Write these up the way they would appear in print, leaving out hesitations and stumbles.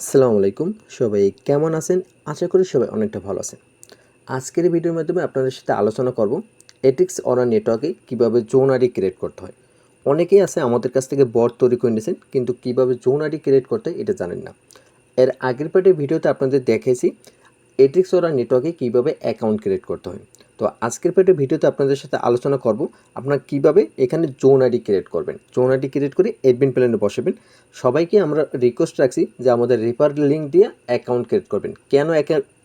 আসসালামু আলাইকুম, সবাই কেমন আছেন? আশা করি সবাই অনেকটা ভালো আছেন। আজকের এই ভিডিওর মাধ্যমে আপনাদের সাথে আলোচনা করব এটিক্স অরা নেটওয়ার্কে কীভাবে যৌন আইডি ক্রিয়েট করতে হয়। অনেকেই আছে আমাদের কাছ থেকে বট তৈরি করে নিয়েছেন, কিন্তু কীভাবে যৌন আইডি ক্রিয়েট করতে হয় এটা জানেন না। এর আগের পার্টের ভিডিওতে আপনাদের দেখেছি এটিক্স ওরা নেটওয়ার্কে কীভাবে অ্যাকাউন্ট ক্রিয়েট করতে হয়। তো আজকের পার্টের ভিডিওতে আপনাদের সাথে আলোচনা করব আপনারা কীভাবে এখানে যৌন আইডি ক্রিয়েট করবেন। যৌন আইডি ক্রিয়েট করে অ্যাডমিন প্ল্যানে বসাবেন। সবাইকে আমরা রিকোয়েস্ট রাখছি যে আমাদের রেফার লিঙ্ক দিয়ে অ্যাকাউন্ট ক্রিয়েট করবেন। কেন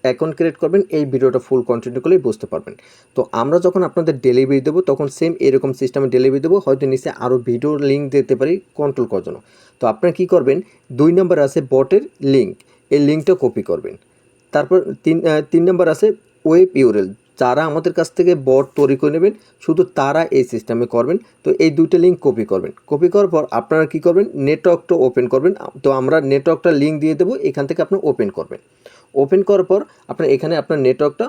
অ্যাকাউন্ট ক্রিয়েট করবেন এই ভিডিওটা ফুল কন্টিনিউ করলেই বুঝতে পারবেন। তো আমরা যখন আপনাদের ডেলিভারি দেবো তখন সেম এরকম সিস্টেমে ডেলিভারি দেবো, হয়তো নিচে আরও ভিডিওর লিঙ্ক দিতে পারি কন্ট্রোল করার জন্য। তো আপনারা কী করবেন, 2 নম্বর আছে বটের লিঙ্ক, এই লিঙ্কটা কপি করবেন। তারপর তিন নম্বর আছে ওয়েব ইউরেল, যারা আমাদের কাছ থেকে বট তৈরি করে নেবেন শুধু তারা এই সিস্টেমে করবেন। তো এই দুইটা লিঙ্ক কপি করবেন। কপি করার পর আপনারা কী করবেন, নেটওয়ার্কটা ওপেন করবেন। তো আমরা নেটওয়ার্কটা লিঙ্ক দিয়ে দেবো, এখান থেকে আপনি ওপেন করবেন। ওপেন করার পর আপনার এখানে আপনার নেটওয়ার্কটা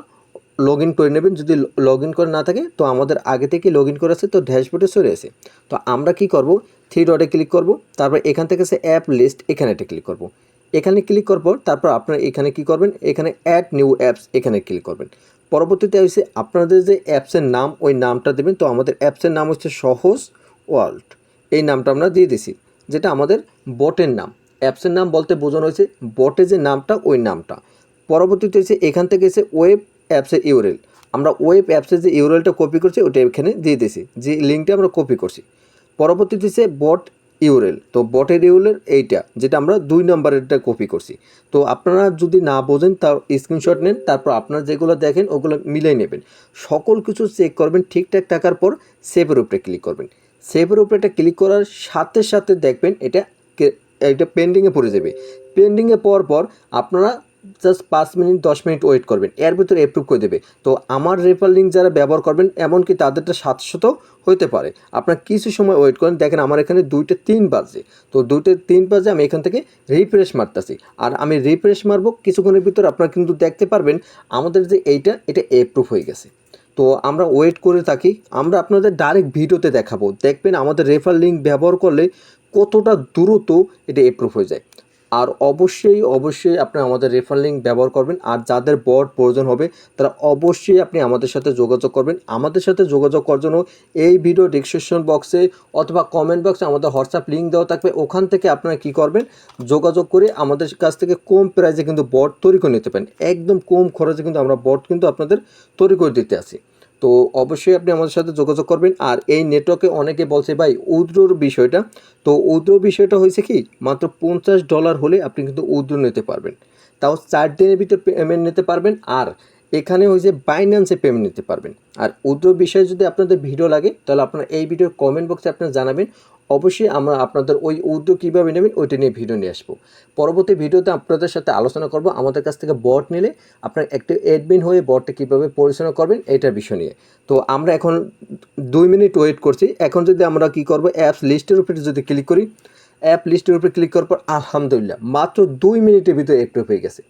লগ ইন করে নেবেন। যদি লগ ইন করে না থাকে তো আমাদের আগে থেকে লগ ইন করে আছে, তো ড্যাশবোর্ডে চলে আসে। তো আমরা কি করব, 3 ডটে ক্লিক করব, তারপর এখান থেকে সে অ্যাপ লিস্ট এখানে একটা ক্লিক করব। এখানে ক্লিক করার পর তারপর আপনারা এখানে কি করবেন, এখানে অ্যাড নিউ অ্যাপস এখানে ক্লিক করবেন। পরবর্তীতে হচ্ছে আপনাদের যে অ্যাপসের নাম ওই নামটা দেবেন। তো আমাদের অ্যাপসের নাম হচ্ছে সহজ ওয়ার্ল্ড, এই নামটা আমরা দিয়ে দিছি, যেটা আমাদের বটের নাম। অ্যাপসের নাম বলতে বোঝানো হয়েছে বটে যে নামটা ওই নামটা। পরবর্তীতে হচ্ছে এখান থেকে এসে ওয়েব অ্যাপসের ইউরেল, আমরা ওয়েব অ্যাপসের যে ইউরেলটা কপি করছি ওটা এখানে দিয়ে দিছি, যে লিঙ্কটা আমরা কপি করছি। পরবর্তীতে হচ্ছে বট ইউরেল, তো বটের ইউরেল এইটা যেটা আমরা 2 নম্বরেরটা কপি করছি। তো আপনারা যদি না বোঝেন তার স্ক্রিনশট নেন, তারপর আপনারা যেগুলো দেখেন ওগুলো মিলাই নেবেন। সকল কিছু চেক করবেন, ঠিকঠাক থাকার পর সেভের উপরে ক্লিক করবেন। সেভের উপরে এটা ক্লিক করার সাথে সাথে দেখবেন এটা পেন্ডিংয়ে পড়ে যাবে। পেন্ডিংয়ে পড়ার পর আপনারা জাস্ট 5 মিনিট 10 মিনিট ওয়েট করবেন, এর ভিতরে অ্যাপ্রুভ করে দেবে। তো আমার রেফার লিঙ্ক যারা ব্যবহার করবেন এমনকি তাদেরটা 700 হতে পারে। আপনার কিছু সময় ওয়েট করেন, দেখেন আমার এখানে 2টা 3 বাজে। তো 2টা 3 বাজে আমি এখান থেকে রিফ্রেশ মারতেছি, আর আমি রিফ্রেশ মারবো কিছুক্ষণের ভিতর আপনারা কিন্তু দেখতে পারবেন আমাদের যে এটা অ্যাপ্রুভ হয়ে গেছে। তো আমরা ওয়েট করে থাকি, আমরা আপনাদের ডাইরেক্ট ভিডিওতে দেখাবো, দেখবেন আমাদের রেফার লিঙ্ক ব্যবহার করলে কতটা দ্রুত এটা অ্যাপ্রুভ হয়ে যায়। আর অবশ্যই আপনি আমাদের রেফার লিঙ্ক ব্যবহার করবেন। আর যাদের বট প্রয়োজন হবে তারা অবশ্যই আপনি আমাদের সাথে যোগাযোগ করবেন। আমাদের সাথে যোগাযোগ করার জন্য এই ভিডিও ডিসক্রিপশন বক্সে অথবা কমেন্ট বক্সে আমাদের হোয়াটসঅ্যাপ লিঙ্ক দেওয়া থাকবে, ওখান থেকে আপনারা কী করবেন, যোগাযোগ করে আমাদের কাছ থেকে কম প্রাইসে কিন্তু বট তৈরি করে নিতে পারেন। একদম কম খরচে কিন্তু আমরা বট কিন্তু আপনাদের তৈরি করে দিতে আসি। তো অবশ্যই আপনি আমাদের সাথে যোগাযোগ করবেন। আর এই নেটওয়ার্কে অনেকে বলছে ভাই উইথড্রোর বিষয়টা, তো উইথড্রো বিষয়টা হয়েছে কি, মাত্র $50 হলে আপনি কিন্তু উইথড্রো নিতে পারবেন, তাও 4 দিনের ভিতর পেমেন্ট নিতে পারবেন। আর এখানে হয়েছে বাইন্যান্সে পেমেন্ট নিতে পারবেন। আর উইথড্রো বিষয়ে যদি আপনাদের ভিডিও লাগে তাহলে আপনারা এই ভিডিওর কমেন্ট বক্সে আপনারা জানাবেন, অবশ্যই আমরা আপনাদের ওই উইথড্রো কীভাবে নেবেন ওইটা নিয়ে ভিডিও নিয়ে আসবো। পরবর্তী ভিডিওতে আপনাদের সাথে আলোচনা করব আমাদের কাছ থেকে বট নিলে আপনার একটা অ্যাডমিন হয়ে বটটা কীভাবে পরিচালনা করবেন এটার বিষয় নিয়ে। তো আমরা এখন 2 মিনিট ওয়েট করছি। এখন যদি আমরা কী করব, অ্যাপস লিস্টের উপরে যদি ক্লিক করি, অ্যাপ লিস্টের উপরে ক্লিক করার পর আলহামদুলিল্লাহ মাত্র 2 মিনিটের ভিতরে অ্যাপ্রুভ হয়ে গেছে।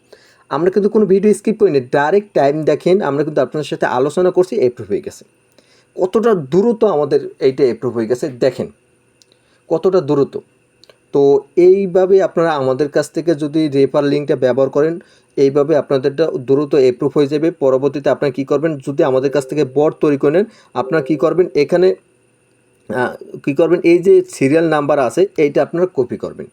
আমরা কিন্তু কোনো ভিডিও স্কিপ করিনি, ডাইরেক্ট টাইম দেখেন আমরা কিন্তু আপনাদের সাথে আলোচনা করছি, অ্যাপ্রুভ হয়ে গেছে। কতটা দ্রুত আমাদের এইটা অ্যাপ্রুভ হয়ে গেছে দেখেন, কতটা দ্রুত। তো এইভাবে আপনারা আমাদের কাছ থেকে যদি রেফার লিঙ্কটা ব্যবহার করেন, এইভাবে আপনাদেরটা দ্রুত অ্যাপ্রুভ হয়ে যাবে। পরবর্তীতে আপনারা কী করবেন, যদি আমাদের কাছ থেকে বট তৈরি করে নেন আপনারা কী করবেন, এখানে কী করবেন, এই যে সিরিয়াল নাম্বার আছে এইটা আপনারা কপি করবেন।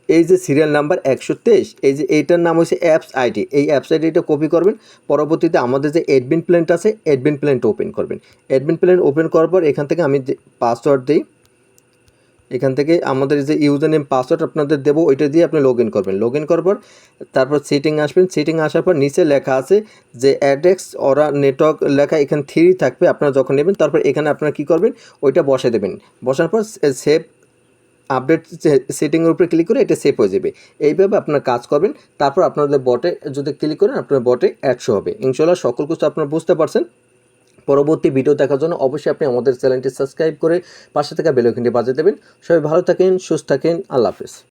এই যে সিরিয়াল নাম্বার 123, এই যে এইটার নাম হচ্ছে অ্যাপস আইডি, এই অ্যাপস আইডিটা কপি করবেন। পরবর্তীতে আমাদের যে অ্যাডমিন প্ল্যানটা আছে অ্যাডমিন প্ল্যানটা ওপেন করবেন। অ্যাডমিন প্ল্যান ওপেন করার পর এখান থেকে আমি পাসওয়ার্ড দিই, এখান থেকে আমাদের যে ইউজার নেম পাসওয়ার্ড আপনাদের দেবো ওইটা দিয়ে আপনি লগ ইন করবেন। লগ ইন করার পর তারপর সেটিং আসবেন। সেটিং আসার পর নিচে লেখা আছে যে অ্যাডেক্স ওরা নেটওয়ার্ক লেখা, এখানে 3 থাকবে আপনারা যখন নেবেন। তারপর এখানে আপনারা কী করবেন, ওইটা বসে দেবেন। বসার পর সেভ আপডেট সেটিংয়ের উপরে ক্লিক করে এটা সেভ হয়ে যাবে। এইভাবে আপনারা কাজ করবেন। তারপর আপনাদের বটে যদি ক্লিক করেন আপনার বটে 100 হবে। ইনশাআল্লাহ সকল কিছু আপনারা বুঝতে পারছেন। পরবর্তী ভিডিও দেখার জন্য অবশ্যই আপনি আমাদের চ্যানেলটি সাবস্ক্রাইব করে পাশে থাকা বেল আইকনটি বাজিয়ে দেবেন। সবাই ভালো থাকেন, সুস্থ থাকেন, আল্লাহ হাফেজ।